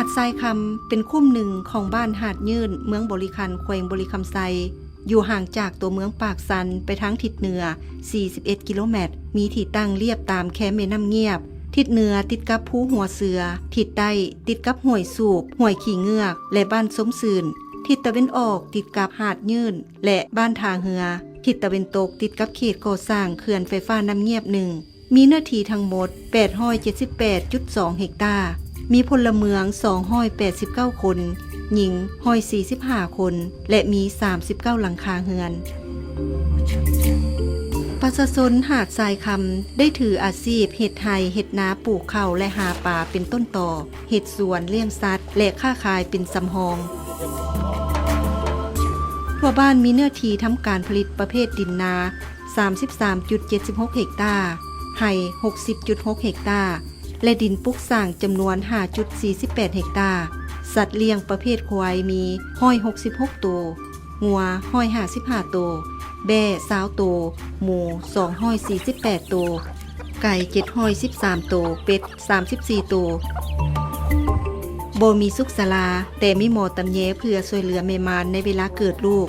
ดทรายคำเป็นคุ้มหนึ่งของบ้านหาดยื่นเมืองบริคันแขวงบริคำไซอยู่ห่างจากตัวเมืองปากสันไปทางทิศเหนือ41 กิโลเมตรมีที่ตั้งเรียบตามแคแม่น้ำเงียบทิศเหนือติดกับภูหัวเสือทิศใต้ติดกับห้วยสูบห้วยขี้เงือกและบ้านสมซื่นทิศตะวันออกติดกับหาดยื่นและบ้านทาเหือทิศตะวันตกติดกับเขตก่อสร้างเขื่อนไฟฟ้าน้ำเงียบหนึ่งมีเนื้อที่ทั้งหมด 878.2 เฮกตาร์มีพลเมือง289 คนหญิง145 คนและมี39หลังคาเรือนประชาชนหาดทรายคำได้ถืออาชีพเฮ็ดไร่เฮ็ดนาปลูกข้าวและหาปลาเป็นต้นต่อเฮ็ดสวนเลี้ยงสัตว์และค้าขายเป็นสำรองทั่วบ้านมีเนื้อที่ทำการผลิตประเภทดินนา 33.76 เฮกตาร์ไร่ 60.6 เฮกตาร์และดินปลูกสร้างจำนวน 5.48 เฮกตาร์สัตว์เลี้ยงประเภทควายมี166 ตัวงัว155 ตัวแบ่20 ตัวหมู248 ตัวไก่713 ตัวเป็ด34 ตัวบ่มีสุขศาลาแต่มีหมอตำแยเพื่อช่วยเหลือแม่มารในเวลาเกิดลูก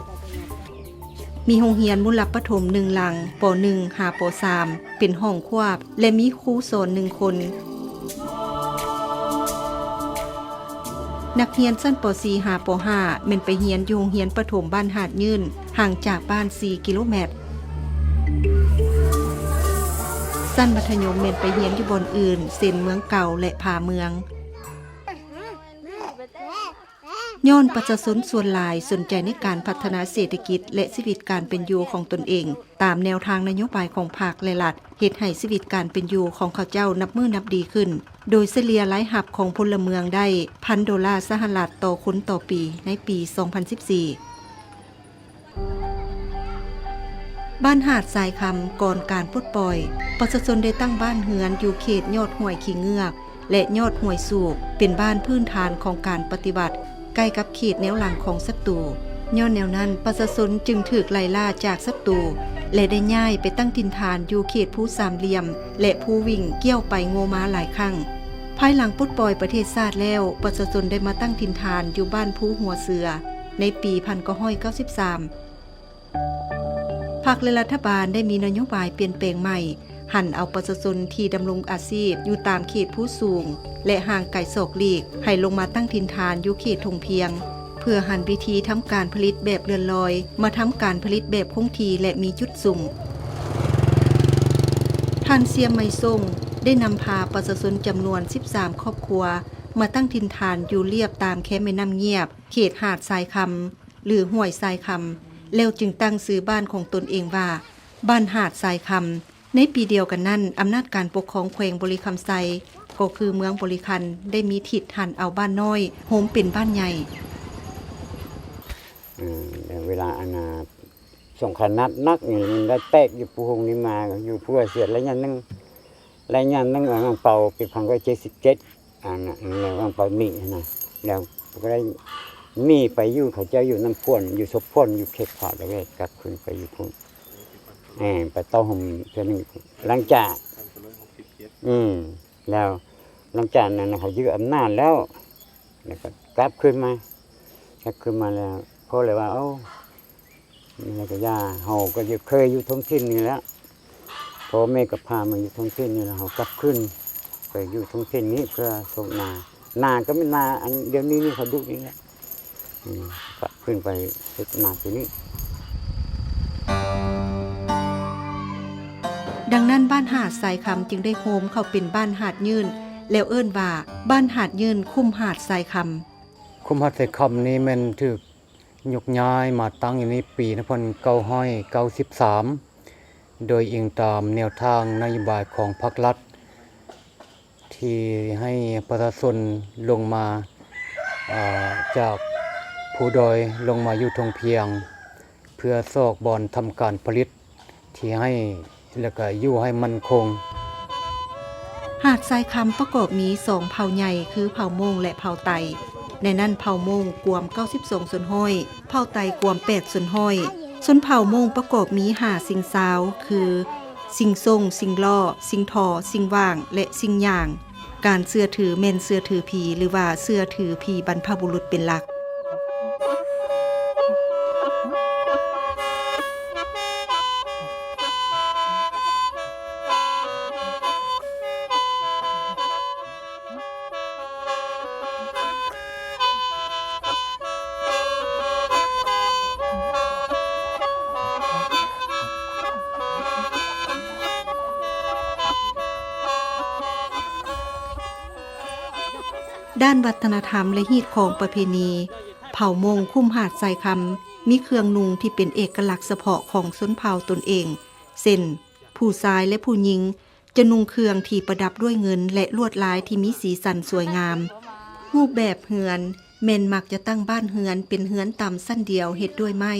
มีโรงเรียนมุลประถม1หลังป .1 หาป .3 เป็นห้องควบและมีครูสอน1 คนนักเรียนชั้นป .4 หาป .5 แม่นไปเรียนอยู่โรงเรียนประถมบ้านหาดยื่นห่างจากบ้าน4 กิโลเมตรชั้นมัธยมแม่นไปเรียนอยู่บอนอื่นเส้นเมืองเก่าและผาเมืองย้อนประชาชนส่วนหลายสนใจในการพัฒนาเศรษฐกิจและชีวิตการเป็นอยู่ของตนเองตามแนวทางนโยบายของภาคและรัฐเฮ็ดให้ชีวิตการเป็นอยู่ของเขาเจ้านับมื้อนับดีขึ้นโดยเฉลี่ยรายรับของพลเมืองได้$1,000 สหรัฐต่อคนต่อปีในปี 2014 บ้านหาดทรายคำก่อนการปลดปล่อยประชาชนได้ตั้งบ้านเรือนอยู่เขตยอดห้วยขี้เงือกและยอดห้วยสูบเป็นบ้านพื้นฐานของการปฏิบัติใกล้กับเขตแนวหลังของศัตรูย้อนแนวนั้นประชาชนจึงถูกไล่ล่าจากศัตรูและได้ย้ายไปตั้งถิ่นฐานอยู่เขตภูสามเหลี่ยมและภูวิ่งเกี่ยวไปโงมาหลายครั้งภายหลังปลดปล่อยประเทศชาติแล้วประชาชนได้มาตั้งถิ่นฐานอยู่บ้านภูหัวเสือในปี1993พรรคและรัฐบาลได้มีนโยบายเปลี่ยนแปลงใหม่หันเอาประชาชนที่ดำรงอาชีพอยู่ตามเขตผู้สูงและห่างไกลศอกหลีกให้ลงมาตั้งถิ่นฐานอยู่เขตทงเพียงเพื่อหันวิธีทำการผลิตแบบเลื่อนลอยมาทำการผลิตแบบคงที่และมีจุดสุ่มท่านเสียมไมซ่งได้นำพาประชาชนจำนวน13ครอบครัวมาตั้งถิ่นฐานอยู่เรียบตามแคแม่น้ำเงียบเขตหาดทรายคำหรือห้วยทรายคำแล้วจึงตั้งชื่อบ้านของตนเองว่าบ้านหาดทรายคำในปีเดียวกันนั้นอำนาจการปกครองแขวงบริคำไซก็คือเมืองบริคันได้มีทิศหันเอาบ้านน้อยโฮมเป็นบ้านใหญ่เวลาอนาสงครามนักนี่มันได้แตกอยู่ปูหงนี่มาอยู่ผู้เสียแล้วยังนึงอ่างเปาปี1977แล้วอ่างเปามีนะแล้วก็ได้มีไปอยู่เขาเจ้าอยู่น้ำพ่นอยู่ศพพ่นอยู่เขตพอดแล้วกลับขึ้นไปอยู่พุ่นไปเต้าห่มเท่านึงหลังจากแล้วหลังจากนั้นเขายึดอำนาจแล้วก็กลับขึ้นมาแล้วเพราะเลยว่านี่ก็ย่าเฮาก็เคยอยู่ท้องถิ่นนี่แล้วพอแม่ก็พามาอยู่ท้องถิ่นนี่แล้วเฮากลับขึ้นไปอยู่ท้องถิ่นนี้เพื่อส่งนาก็ไม่นาอันเดี๋ยวนี้นี่เขาดุนี่แหละกลับขึ้นไปศึกนาที่นี้ดังนั้นบ้านหาดทรายคำจึงได้โฮมเข้าเป็นบ้านหาดยื่นแล้วเอิ้นว่าบ้านหาดยื่นคุ้มหาดทรายคำคุ้มหาดทรายคำนี้มันถูกยกย้ายมาตั้งอยู่ในปี1993โดยอิงตามแนวทางนโยบายของพรรครัฐที่ให้ประชาชนลงมาจากภูดอยลงมาอยู่ทงเพียงเพื่อซอกบ่อนทำการผลิตที่ให้แล้วก็อยู่ให้มั่นคงหาดทรายคำประกอบมี2เผ่าใหญ่คือเผ่าโมงและเผ่าไตในนั้นเผ่าโมงกวม92ส่วนห้อยเผ่าไตกวม8ส่วนห้อยส่วนเผ่าโมงประกอบมี5สิ่งซาวคือสิ่งทรงสิ่งล่อสิ่งทอสิ่งว่างและสิ่งย่าง การเชื่อถือแม่นเชื่อถือผีหรือว่าเชื่อถือผีบรรพบุรุษเป็นหลักด้านวัฒนธรรมและฮีตของประเพณีเผ่ามงคุ้มหาดทรายคำมีเครื่องนุงที่เป็นเอกลักษณ์เฉพาะของชนเผ่าตนเองเช่นผู้ชายและผู้หญิงจะนุ่งเครื่องที่ประดับด้วยเงินและลวดลายที่มีสีสันสวยงามรูปแบบเฮือนแม่นมักจะตั้งบ้านเฮือนเป็นเฮือนต่ำสั้นเดียวเฮ็ดด้วยไม้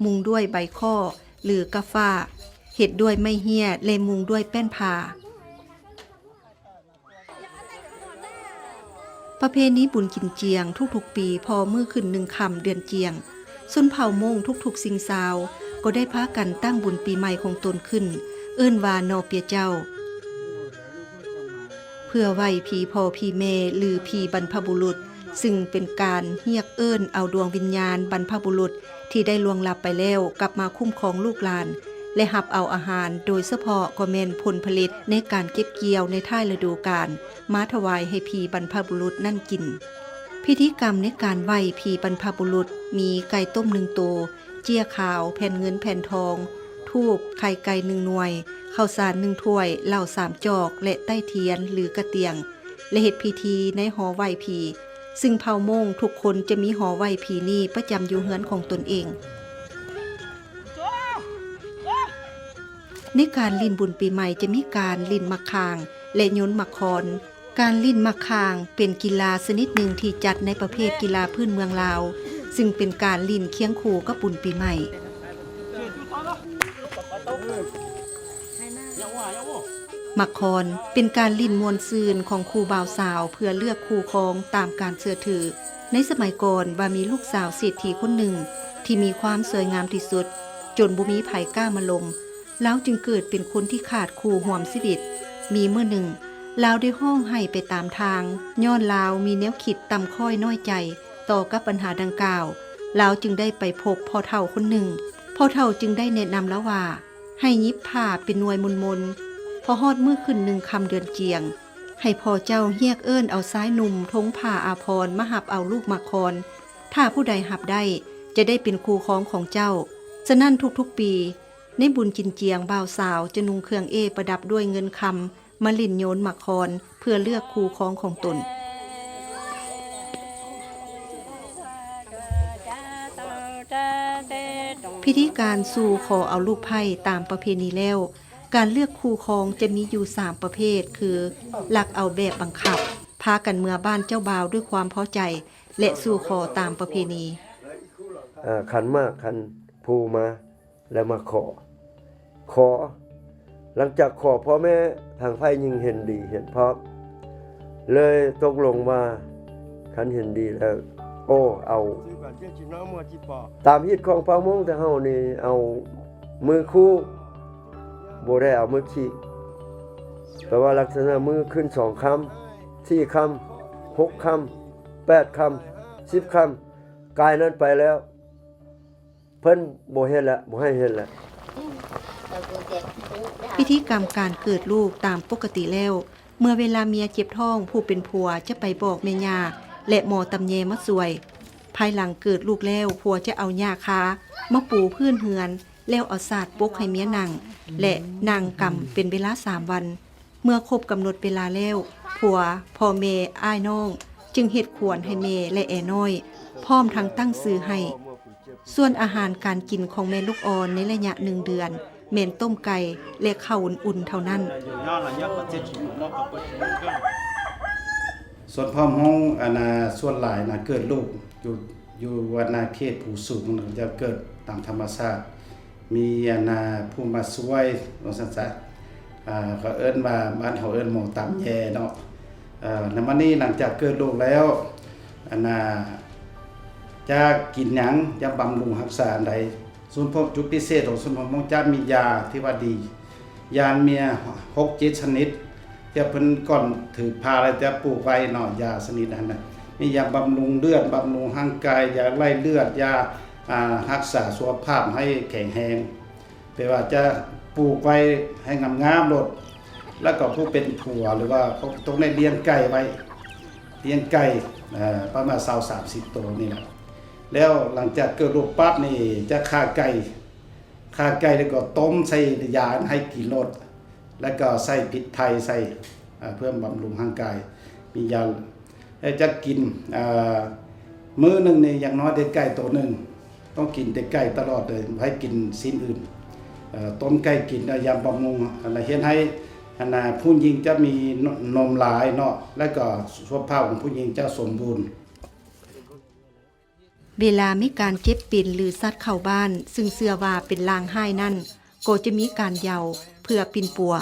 มุงด้วยใบข้อหรือกะฟ้าเฮ็ดด้วยไม้เหี้ยและมุงด้วยแป้นผ้าประเพณีบุญกินเจียงทุกๆปีพอมื้อขึ้น1ค่ำเดือนเจียงชนเผ่ามงทุกๆสิ่งซาวก็ได้พากันตั้งบุญปีใหม่ของตนขึ้นเอิ้นว่านอเปียเจ้าเพื่อไหว้ผีพ่อผีแม่หรือผีบรรพบุรุษซึ่งเป็นการเรียกเอิ้นเอาดวงวิญญาณบรรพบุรุษที่ได้ล่วงลับไปแล้วกลับมาคุ้มครองลูกหลานและรับเอาอาหารโดยเฉพาะก็แม่นผลผลิตในการเก็บเกี่ยวในท้ายฤดูกาลมาถวายให้ผีบรรพบุรุษนั่นกินพิธีกรรมในการไหว้ผีบรรพบุรุษมีไก่ต้ม1ตัวเจี้ยขาวแผ่นเงินแผ่นทองธูปไข่ไก่1หน่วยข้าวสาร1ถ้วยเหล้า3จอกและใต้เทียนหรือกระเตียงและเฮ็ดพิธีในหอไหว้ผีซึ่งเผ่ามงทุกคนจะมีหอไหว้ผีนี้ประจำอยู่เฮือนของตนเองในการลิ้นบุญปีใหม่จะมีการลิ้นมักคางและโยนมักคอนการลิ้นมักคางเป็นกีฬาชนิดหนึ่งที่จัดในประเภทกีฬาพื้นเมืองลาวซึ่งเป็นการลิ้นเคียงคู่กับบุญปีใหม่มักคอนเป็นการลิ้นมวลซืนของครูบ่าวสาวเพื่อเลือกคู่ครองตามการเชื่อถือในสมัยก่อนว่ามีลูกสาวเศรษฐีคนหนึ่งที่มีความสวยงามที่สุดจนบ่มีไผกล้ามาลมแล้วจึงเกิดเป็นคนที่ขาดคู่ห่วมชีวิตมีเมื่อหนึ่งลาวได้ห้องให้ไปตามทางย้อนลาวมีแนวคิดต่ำค่อยน้อยใจต่อกับปัญหาดังกล่าวลาวจึงได้ไปพบพ่อเฒ่าคนหนึ่งพ่อเฒ่าจึงได้แนะนำแล้วว่าให้ยิบผ้าเป็นหน่วยมนพอฮอดมื้อขึ้น1ค่ำเดือนเจียงให้พ่อเจ้าเรียกเอิ้นเอาซ้ายหนุ่มทงผ้าอาภรณ์มาหับเอาลูกมักคอนถ้าผู้ใดหับได้จะได้เป็นคู่ครองของเจ้าฉะนั้นทุกๆปีในบุญกินเจียงบ่าวสาวจะนุ่งเครื่องประดับด้วยเงินคำมาลิ่นโยนมักคอนเพื่อเลือกคู่ครองของตนพิธีการสู่ขอเอาลูกไผ่ตามประเพณีแล้วการเลือกคู่ครองจะมีอยู่3ประเภทคือลักเอาแบบบังคับพากันเมื่อบ้านเจ้าบ่าวด้วยความพอใจและสู่ขอตามประเพณีขันมากขันภูมาแล้วมาขอหลังจากขอพ่อแม่ทางไพ่ยิ่งเห็นดีเห็นพร้อมเลยตกลงว่าขันเห็นดีแล้วเอาตามฮิตของเผ่ามงแต่เฮานี่เอามือคู่บ่ได้เอามือขี้แปลว่าลักษณะมือขึ้น2คำ4คำ6คำ8คำ10คำกายนั้นไปแล้วเพิ่นบ่เฮ็ดแล้วบ่ให้เฮ็ดแล้วพิธีกรรมการเกิดลูกตามปกติแล้วเมื่อเวลาเมียเจ็บท้องผู้เป็นผัวจะไปบอกแม่ย่าและหมอตำแยมาสวยภายหลังเกิดลูกแล้วผัวจะเอาหญ้าคามาปูพื้นเฮือนแล้วเอาสาดปกให้เมียนั่งและนางกำเป็นเวลา3วันเมื่อครบกำหนดเวลาแล้วผัวพ่อแม่อ้ายน้องจึงเฮ็ดขวนให้แม่และแอน้อยพร้อมทั้งตั้งชื่อให้ส่วนอาหารการกินของแม่ลูกอ่อนในระยะ1เดือนแม่นต้มไก่และข้าวอุ่นๆเท่านั้นส่วนพ่อมงส่วนหลายเกิดลูกอยู่วันเพศผู้สูงจะเกิดตามธรรมชาติมีผู้มาช่วยว่าซั่นซะเขาเอิ้นว่าบ้านเขาเอิ้นหมอตำแยเนาะในมื้อนี้หลังจากเกิดลูกแล้วจะกินหยังจะบำรุงรักษาอันใดส่วนพวกจุดพิเศษของส่วนพวกมงจะมียาที่ว่าดียาเมีย6-7ชนิด จะเพิ่นก่อนถือพาแล้วจะปลูกไว้เนาะยาชนิดนั้นน่ะมียาบำรุงเลือดบำรุงร่างกายยาไล่เลือดยารักษาสุขภาพให้แข็งแรงแปลว่าจะปลูกไว้ให้งามๆโลดแล้วก็ผู้เป็นผัวหรือว่าเขาต้องได้เลี้ยงไก่ไว้เลี้ยงไก่ประมาณ20-30ตัวนี่แหละแล้วหลังจากเกิดลูกปั๊บนี่จะฆ่าไก่แล้วก็ต้มใส่ยาให้กินรสแล้วก็ใส่พริกไทยใส่เพื่อบำรุงร่างกายมียาจะกินมื้อนึงนี่อย่างน้อยได้ไก่ตัวนึงต้องกินแต่ไก่ตลอดเลยไม่ให้กินสิ่งอื่นต้มไก่กินยาบำรุงอะไรเฮ็ดให้ผู้หญิงจะมีนมหลายเนาะแล้วก็สุขภาพของผู้หญิงจะสมบูรณ์ เวลามีการเจ็บปิ่นหรือสัตว์เข้าบ้านซึ่งเชื่อว่าเป็นลางไห้นั่นก็จะมีการเหยาเพื่อปิ่นปัว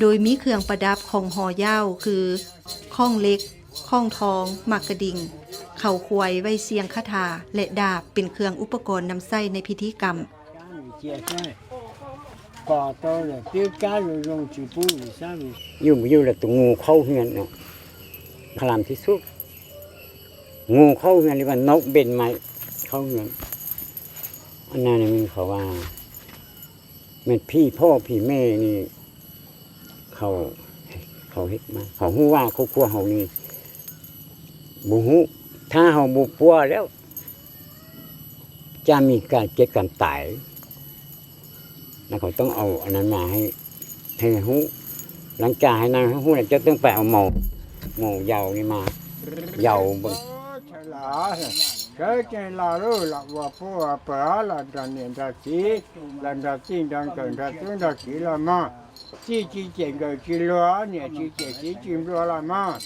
โดยมีเครื่องประดับของหอยาวคือข้องเล็กข้องทองหมากกระดิ่งเข่าควายไว้เสียงคาถาและดาบเป็นเครื่องอุปกรณ์นำใช้ในพิธีกรรมอยู่แล้วตัวงูเข้าเฮือนเนาะพลามที่สุดงูเข้าเฮือนหรือว่านกเบ็นไม้เข้าเฮือนอันนั้นมันเขาว่าแม่พี่พ่อพี่แม่นี่เขาเฮ็ดมาเขาฮู้ว่าครอบครัวเฮานี่บ่ฮู้ถ้าเฮาบ่ปัวแล้วจะมีการเจ็บกันตายแล้วเขาต้องเอาอันนั้นมาให้ฮู้หลังจากให้นางฮู้แล้วจะต้องไปเอาหมูเหยานี่มาเหยาเบิ่ง cái là rồi là vừa phố bờ là đàn niệm ra chỉ là đàn tin đàn cần ra tiếng ra chỉ là mà chỉ chuyện cái chỉ lo nè chỉ chim lo là mà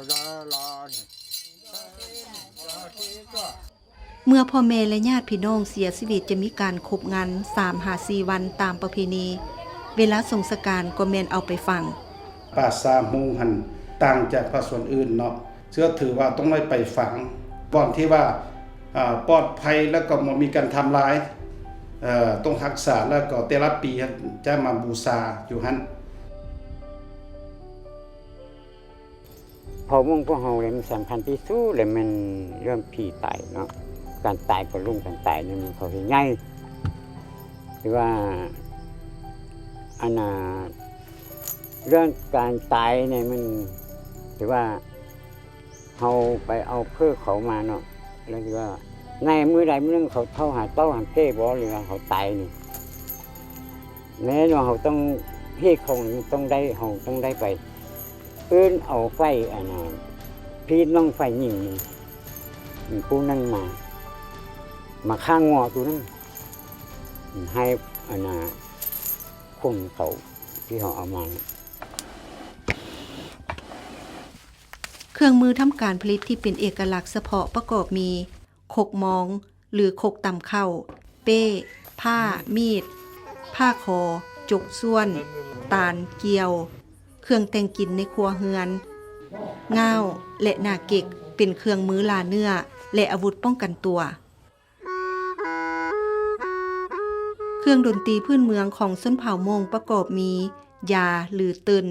ra là เมื่อพ่อแม่และญาติพี่น้องเสียชีวิตจะมีการคบงาน 3-4 วันตามประเพณีเวลาสงสการก็แม่นเอาไปฟัง ป่าซามูหันต่างจากภาคส่วนอื่นเนาะเชื่อถือว่าต้องไม่ไปฝังก่อนที่ว่าปลอดภัยแล้วก็บ่มีการทำร้ายต้องรักษาแล้วก็แต่ละปีจะมาบูชาอยู่หั่น พอวงพวกเฮาเลยมันสำคัญที่สุดเลยมันเรื่องผีตายเนาะการตายก็ลุ่มการตายนี่มันเขาเห็นง่ายหรือว่าอันน่ะเรื่องการตายเนี่ยมันหรือว่าเฮาไปเอาเพื่อเขามาเนาะแล้วคือว่าในมื้อใดมื้อนึงเขาเท่าหาเต้าหาเก้บ่หรือว่าเขาตายนี่แม้ว่าเขาต้องเฮ็ดของต้องได้เฮาต้องได้ไปเอิ้นเอาไฟอันน่ะพี่น้องไฟยิงนี่ผู้นั้นมาข้างงอตัวนั้นให้อันน่ะคนเขาที่เขาเอามาเครื่องมือทำการผลิตที่เป็นเอกลักษณ์เฉพาะประกอบมีคกมองหรือคกตำเข้าเป้ผ้ามีดผ้าคอจกส่วนตาลเกียวเครื่องแต่งกินในครัวเฮือนง่าวและหน้าเก็กเป็นเครื่องมือลาเนื้อและอาวุธป้องกันตัวเครื่องดนตรีพื้นเมืองของชนเผ่ามงประกอบมียาหรือตึน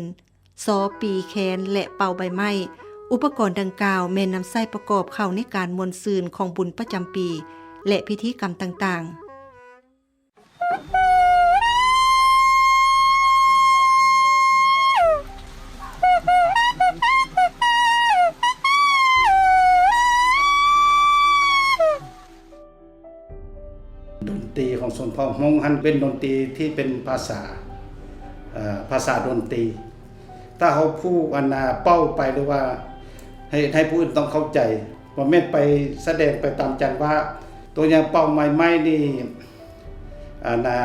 ซอปีแคนและเป่าใบไม้อุปกรณ์ดังกล่าวแม่นนำใช้ประกอบเข้าในการมวลซืนของบุญประจำปีและพิธีกรรมต่างๆดนตรีของชนเผ่ามงหันเป็นดนตรีที่เป็นภาษาดนตรีถ้าเขาพูดอันน่ะเป้าไปหรือว่าให้ผู้อื่นต้องเข้าใจว่าแม่นไปแสดงไปตามจังว่าตัวอย่างเป้าใหม่ๆนี่อันน่ะ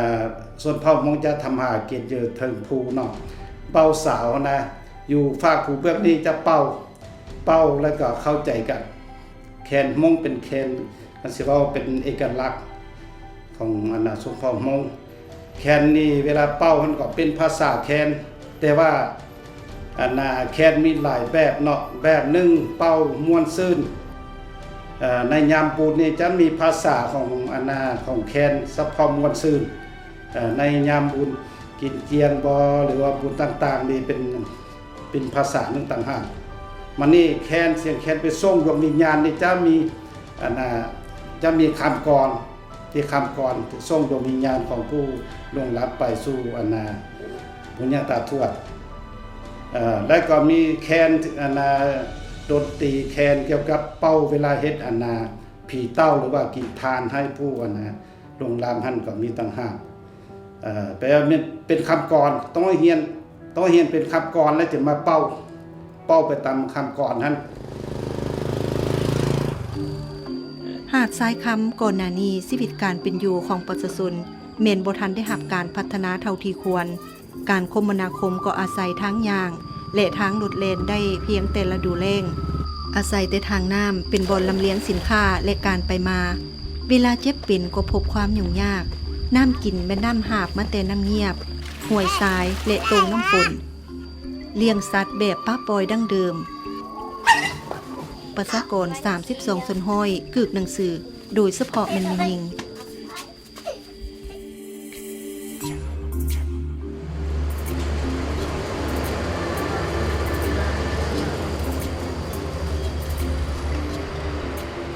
ส่วนเผ่ามงจะทำหาเกียรติเยอะถึงภูเนาะเป้าสาวนะอยู่ฝากภูเบื้องนี้จะเป้าแล้วก็เข้าใจกันแคนมงเป็นแคนมันสิว่าเป็นเอกลักษณ์ของอันน่ะส่วนเผ่ามงแคนนี่เวลาเป้ามันก็เป็นภาษาแคนแต่ว่าอันน่ะแคนมีหลายแบบเนาะแบบหนึ่งเป้าม่วนซื่นในยามปูนนี่จะมีภาษาของอันน่ะของแคนสะพอมม่วนซื่นในยามบุญ กินเจียนบ่หรือว่าบุญต่างๆนี่เป็นภาษาหนึงต่างหากมันนี่แคนเสียงแคนไปส่งดวงวิญญาณนี่จะมีจะมีคำกรที่คำกรส่งดวงวิญญาณของผู้ล่วงลับไปสู่ปุญญาตาทวดและก็มีแคนดนตรีแคนเกี่ยวกับเป้าเวลาเฮ็ดผีเต้าหรือว่ากินทานให้ผู้ล่วงลับหั่นก็มีต่างหากแปลว่าเป็นคำกรต้องเรียนเป็นคำกรแล้วจะมาเป้าไปตามคำกรหั่น หาดทรายคำก่อนหน้านี้ชีวิตการเป็นอยู่ของประชาชนเมนบ่ทันได้รับการพัฒนาเท่าที่ควรการคมนาคมก็อาศัยทางยางและทางรถเลนได้เพียงแต่ละดูแลงอาศัยแต่ทางน้ำเป็นบ่อนลำเลียงสินค้าและการไปมาเวลาเจ็บเป็นก็พบความยุ่งยากน้ำกินแม่น้ำหาบมาแต่น้ำเงียบห้วยทรายและตรงน้ำฝนเลี้ยงสัตว์แบบป้าปอยดั้งเดิมประชากร32ชนห้อยกึกหนังสือโดยเฉพาะมันมียิง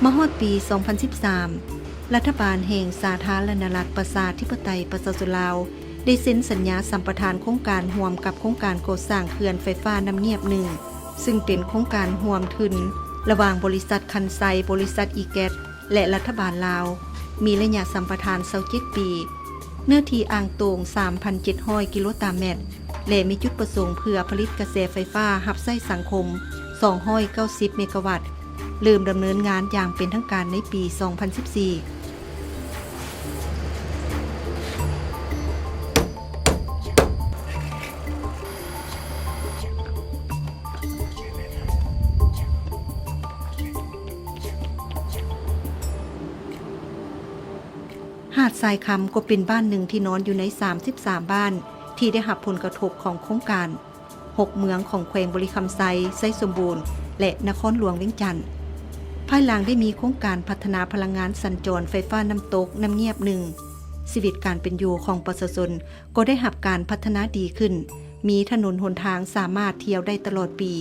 มฮอดปี 2013 รัฐบาลแห่งสาธารณรัฐประชาธิปไตยประชาชนลาวได้เซ็นสัญญาสัมปทานโครงการร่วมกับโครงการก่อสร้างเขื่อนไฟฟ้าน้ำเงียบหนึ่งซึ่งเป็นโครงการร่วมทุนระหว่างบริษัทคันไซบริษัทอีแกตและรัฐบาลลาวมีระยะสัมปทาน27 ปีเนื้อที่อ่างโตง 3,700 กิโลตารเมตรและมีจุดประสงค์เพื่อผลิตกระแสไฟฟ้ารับใช้สังคม290 เมกะวัตต์เริ่มดำเนินงานอย่างเป็นทางการในปี 2014หาดทรายคำก็เป็นบ้านหนึ่งที่นอนอยู่ใน33บ้านที่ได้รับผลกระทบของโครงการ6เมืองของแขวงบริคำไซไซสมบูรณ์และนครหลวงเวียงจันทน์ภายหลังได้มีโครงการพัฒนาพลังงานสัญจรไฟฟ้าน้ำตกน้ำเงียบหนึ่งชีวิตการเป็นอยู่ของประชาชนก็ได้รับการพัฒนาดีขึ้นมีถนนหนทางสามารถเที่ยวได้ตลอดปี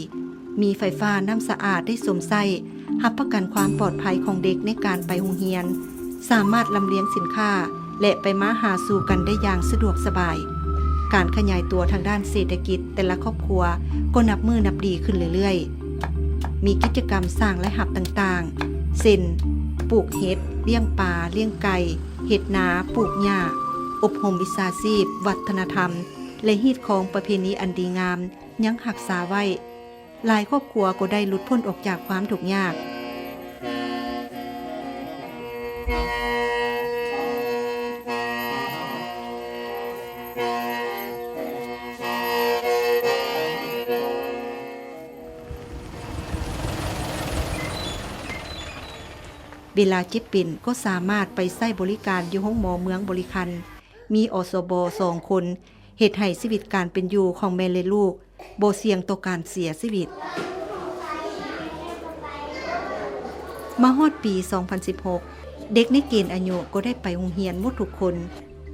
มีไฟฟ้าน้ำสะอาดได้สมไส้รับประกันความปลอดภัยของเด็กในการไปโรงเรียนสามารถลำเลียงสินค้าและไปมาหาสู่กันได้อย่างสะดวกสบายการขยายตัวทางด้านเศรษฐกิจแต่ละครอบครัวก็นับมือนับดีขึ้นเรื่อยๆมีกิจกรรมสร้างและหับต่างๆเช่นปลูกเห็ดเลี้ยงปลาเลี้ยงไก่เห็ดนาปลูกหญ้าอบรมวิชาชีพวัฒนธรรมและฮีตของประเพณีอันดีงามยังรักษาไว้หลายครอบครัวก็ได้หลุดพ้นออกจากความทุกข์ยากเวลาเจ็บเป็นก็สามารถไปใช้บริการอยู่ห้องหมอเมืองบริคันมีอสบ2 คนเหตุให้ชีวิตการเป็นอยู่ของแม่และลูกบ่เสี่ยงต่อการเสียชีวิตมาฮอดปี 2016 เด็กในเกณฑ์อายุก็ได้ไปโรงเรียนหมดทุกคน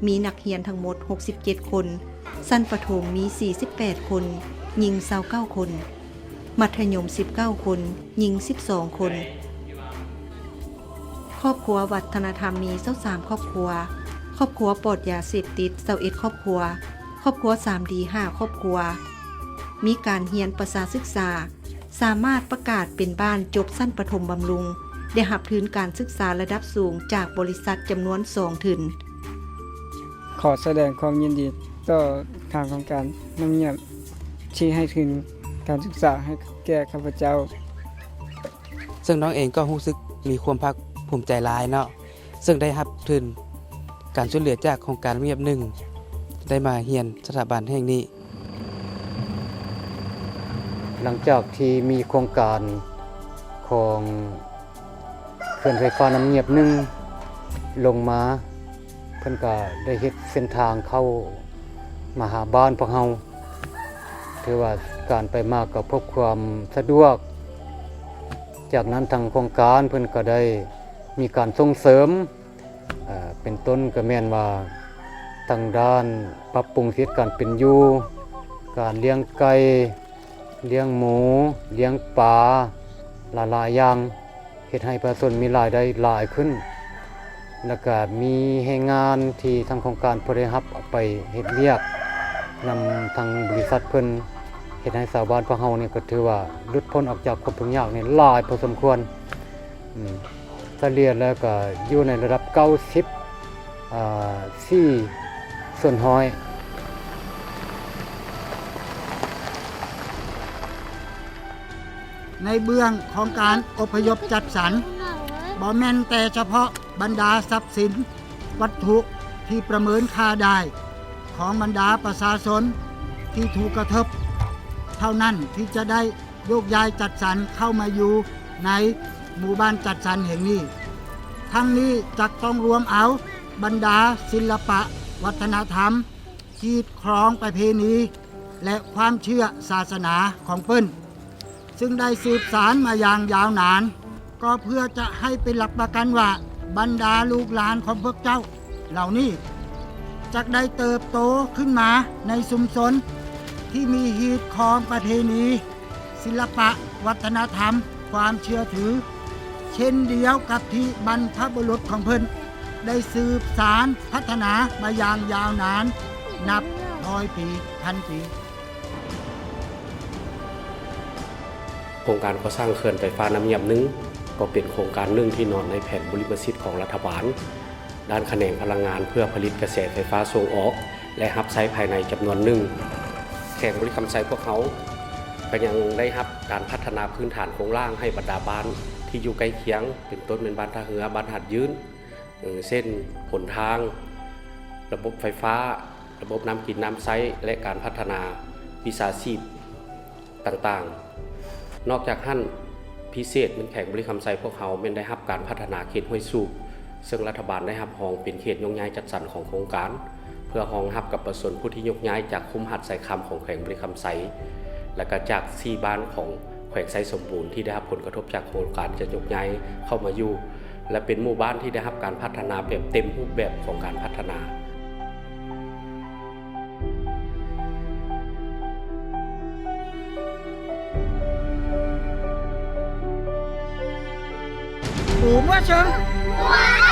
มีนักเรียนทั้งหมด67 คนชั้นประถมมี48 คนหญิง29 คนมัธยม19 คนหญิง12 คนครอบครัววัฒนธรรมมี23ครอบครัวครอบครัวปลอดยาเสพติด21ครอบครัวครอบครัว 3D 5ครอบครัวมีการเรียนประชาศึกษาสามารถประกาศเป็นบ้านจบชั้นประถมบำรุงได้รับทุนการศึกษาระดับสูงจากบริษัทจำนวน2 ทุนขอแสดงความยินดีต่อทางของการน้ำเงียบที่ให้ทุนการศึกษาให้แก่ข้าพเจ้าซึ่งน้องเองก็รู้สึกมีความภาคภูมิใจหลายเนาะซึ่งได้รับทุนการช่วยเหลือจากโครงการน้ำเงียบหนึ่งได้มาเรียนสถาบันแห่งนี้หลังจากที่มีโครงการของเขื่อนไฟฟ้าน้ำเงียบหนึ่งลงมาเพิ่นก็ได้เฮ็ดเส้นทางเข้ามาหาบ้านพวกเฮาถือว่าการไปมาก็พบความสะดวกจากนั้นทางโครงการเพิ่นก็ได้มีการส่งเสริมเป็นต้นก็แม่นว่า ทางด้านปรับปรุงชีวิตการเป็นอยู่การเลี้ยงไก่เลี้ยงหมูเลี้ยงปลาหลายๆอย่างเฮ็ดให้ประชาชนมีรายได้หลายขึ้นแล้วก็มีแรงงานที่ทางโครงการเพิ่นได้รับเอาไปเฮ็ดเวียกนำทางบริษัทเพิ่นเฮ็ดให้ชาวบ้านพวกเฮานี่ก็ถือว่าหลุดพ้นออกจากความทุกข์ยากนี่หลายพอสมควรเฉลี่ยแล้วก็อยู่ในระดับ4 ส่วนห้อย ในเบื้องของการอพยพจัดสรรบ่แม่นแต่เฉพาะบรรดาทรัพย์สินวัตถุที่ประเมินค่าได้ของบรรดาประชาชนที่ถูกกระทบเท่านั้นที่จะได้โยกย้ายจัดสรรเข้ามาอยู่ในหมู่บ้านจัดสรรแห่งนี้ทั้งนี้จะต้องรวมเอาบรรดาศิลปะวัฒนธรรมกีดครองประเพณีและความเชื่อศาสนาของเปิ้นซึ่งได้สืบสานมาอย่างยาวนานก็เพื่อจะให้เป็นหลักประกันว่าบรรดาลูกหลานของพวกเจ้าเหล่านี้จะได้เติบโตขึ้นมาในชุมชนที่มีฮีดครองประเพณีศิลปะวัฒนธรรมความเชื่อถือเช่นเดียวกับที่บรรพบุรุษของเพิ่นได้สืบสานพัฒนามาอย่างยาวนานนับ100 ปีพันปี โครงการก่อสร้างเขื่อนไฟฟ้าน้ำเงียบนึงก็เป็นโครงการหนึ่งที่นอนในแผนบริมสิทธิ์ของรัฐบาลด้านแขนงพลังงานเพื่อผลิตกระแสไฟฟ้าส่งออกและรับใช้ภายในจำนวนหนึ่งแข่งบริคำไซพวกเขาก็ยังได้รับการพัฒนาพื้นฐานโครงล่างให้บรรดาบ้านที่อยู่ใกล้เคียงเป็นต้นเป็นบ้านท่าเรือบ้านหัดยืนเส้นหนทางระบบไฟฟ้าระบบน้ำกินน้ำใช้และการพัฒนาวิชาชีพต่างๆนอกจากนั้นพิเศษมันแข่งบริคำไซพวกเขาเป็นได้รับการพัฒนาเขตห้วยสูบซึ่งรัฐบาลได้รับห้องเป็นเขตยกย้ายจัดสรรของโครงการเพื่อห้องรับกับประชาชนผู้ที่ยกย้ายจากคุ้มหัดไซคำของแขวงบริคำไซและก็จาก4บ้านของแขวงไซสมบูรณ์ที่ได้รับผลกระทบจากโครงการจะยกย้ายเข้ามาอยู่และเป็นหมู่บ้านที่ได้รับการพัฒนาแบบเต็มรูปแบบของการพัฒนา我摸绳。